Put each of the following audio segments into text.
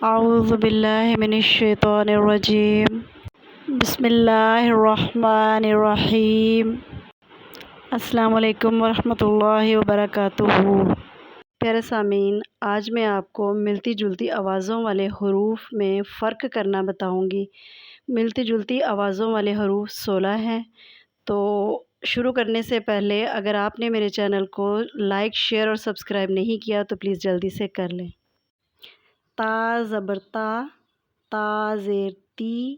اعوذ باللہ من الشیطان الرجیم، بسم اللہ الرحمن الرحیم۔ السلام علیکم ورحمۃ اللہ وبرکاتہ۔ پیارے سامعین، آج میں آپ کو ملتی جلتی آوازوں والے حروف میں فرق کرنا بتاؤں گی۔ ملتی جلتی آوازوں والے حروف 16 ہیں۔ تو شروع کرنے سے پہلے اگر آپ نے میرے چینل کو لائک، شیئر اور سبسکرائب نہیں کیا تو پلیز جلدی سے کر لیں۔ تا زبر تا، تا زیر تی،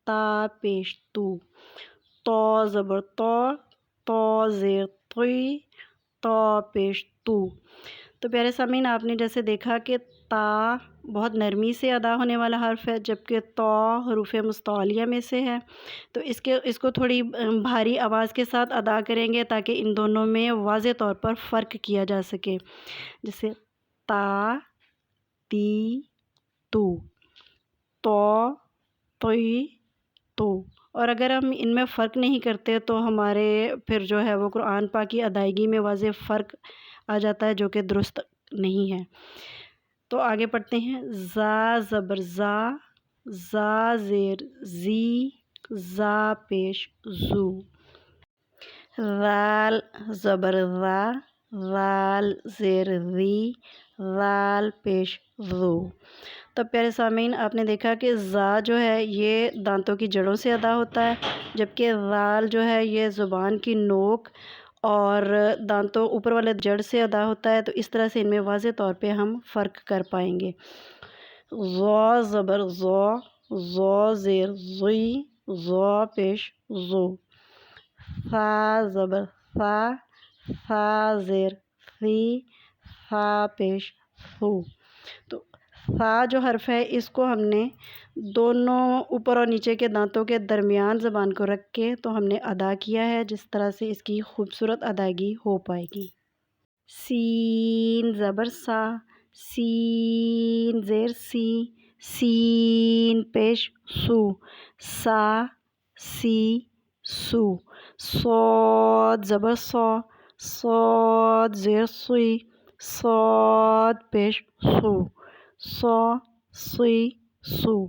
تا پیش تو، تو زبر تو، تو زیر تی، تو پیش تو۔ تو پیارے سامعین، آپ نے جیسے دیکھا کہ تا بہت نرمی سے ادا ہونے والا حرف ہے، جبکہ تو حروف مستعلیہ میں سے ہے۔ تو اس کو تھوڑی بھاری آواز کے ساتھ ادا کریں گے تاکہ ان دونوں میں واضح طور پر فرق کیا جا سکے۔ جیسے تا، تی، تو، تی، تو۔ اور اگر ہم ان میں فرق نہیں کرتے تو ہمارے پھر جو ہے وہ قرآن پاک کی ادائیگی میں واضح فرق آ جاتا ہے، جو کہ درست نہیں ہے۔ تو آگے پڑھتے ہیں۔ زا زبر زا، زا زیر زی، زا پیش زو۔ ذال زبر ذا، ذال زیر ذی، ذال پیش ذو۔ تو پیارے سامعین، آپ نے دیکھا کہ زا جو ہے یہ دانتوں کی جڑوں سے ادا ہوتا ہے، جبکہ ذال جو ہے یہ زبان کی نوک اور دانتوں اوپر والے جڑ سے ادا ہوتا ہے۔ تو اس طرح سے ان میں واضح طور پہ ہم فرق کر پائیں گے۔ ذو زبر ذو، ذو زیر ذی، ذو پیش ذو۔ ثا زبر ثا، ثا زیر ثی، ثا پیش ثو۔ تو ثا جو حرف ہے اس کو ہم نے دونوں اوپر اور نیچے کے دانتوں کے درمیان زبان کو رکھ کے تو ہم نے ادا کیا ہے، جس طرح سے اس کی خوبصورت ادائیگی ہو پائے گی۔ سین زبر سا، سین زیر سی، سین پیش سو، سا، سی، سو۔ صاد زبر صا، صاد زیر سی، صاد پیش سو، صا، سی، سو۔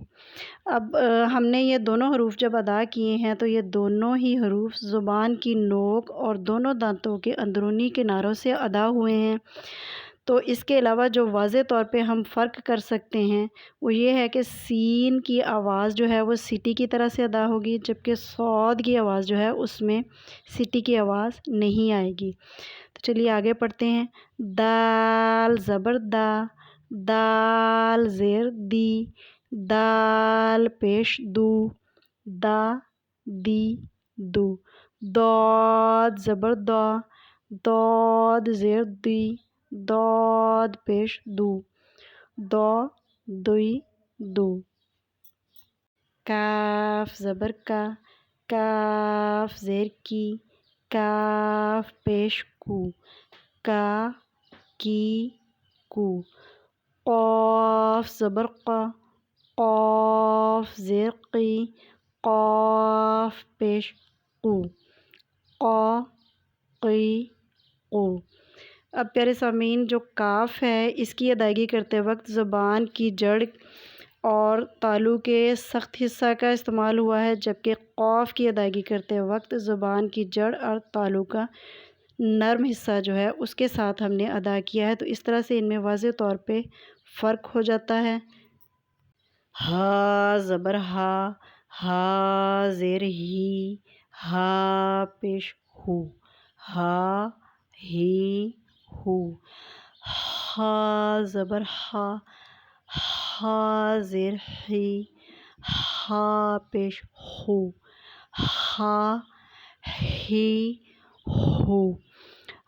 اب ہم نے یہ دونوں حروف جب ادا کیے ہیں تو یہ دونوں ہی حروف زبان کی نوک اور دونوں دانتوں کے اندرونی کناروں سے ادا ہوئے ہیں۔ تو اس کے علاوہ جو واضح طور پہ ہم فرق کر سکتے ہیں وہ یہ ہے کہ سین کی آواز جو ہے وہ سٹی کی طرح سے ادا ہوگی، جبکہ صاد کی آواز جو ہے اس میں سٹی کی آواز نہیں آئے گی۔ تو چلیے آگے پڑھتے ہیں۔ دال زبر دا، دال زیر دی، دال پیش دو، دا، دی، دو۔ داد زبر دا، داد زیر دی، داد پیش دو، دو، دوی، دو۔ کاف زبر کا، کاف زیر کی، کاف پیش کو، کا، کی، کو۔ قاف زبر قا، قاف زیر قی، قاف پیش قو، قا، قی، قو۔ اب پیارے سامعین، جو کاف ہے اس کی ادائیگی کرتے وقت زبان کی جڑ اور تالو کے سخت حصہ کا استعمال ہوا ہے، جبکہ قاف کی ادائیگی کرتے وقت زبان کی جڑ اور تالو کا نرم حصہ جو ہے اس کے ساتھ ہم نے ادا کیا ہے۔ تو اس طرح سے ان میں واضح طور پہ فرق ہو جاتا ہے۔ ہا زبر ہا، ہا زیر ہی، ہا پیش ہو، ہا، ہی، ہو۔ ہا زبر ہا، ہا زیر ہی، ہا پیش ہو، ہا، ہی، ہو۔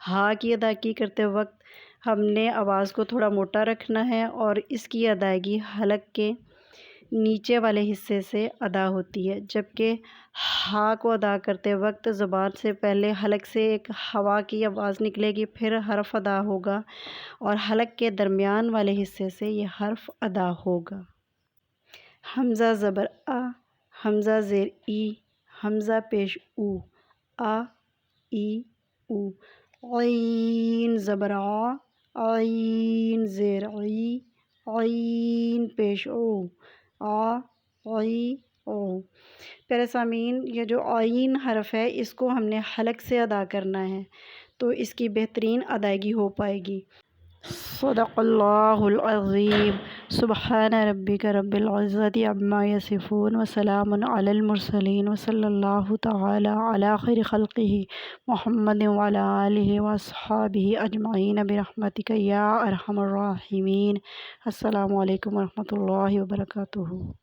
ہا کی ادائیگی کرتے وقت ہم نے آواز کو تھوڑا موٹا رکھنا ہے اور اس کی ادائیگی حلق کے نیچے والے حصے سے ادا ہوتی ہے، جبکہ ہا کو ادا کرتے وقت زبان سے پہلے حلق سے ایک ہوا کی آواز نکلے گی، پھر حرف ادا ہوگا اور حلق کے درمیان والے حصے سے یہ حرف ادا ہوگا۔ حمزہ زبر آ، حمزہ زیر ای، حمزہ پیش او، آ، ای، او۔ عین زبر آ، عین زیر عی، عین پیش او، آ عی او۔ پیارے سامعین، یہ جو عین حرف ہے اس کو ہم نے حلق سے ادا کرنا ہے تو اس کی بہترین ادائیگی ہو پائے گی۔ صدق اللہ العظیم۔ سبحان ربک رب العزت عما یصفون وسلام علی المرسلین وصلی اللہ تعالی علی خیر خلقہ محمد وعلی آلہ واصحابہ اجمعین برحمتک یا ارحم الراحمین۔ السلام علیکم ورحمۃ اللہ وبرکاتہ۔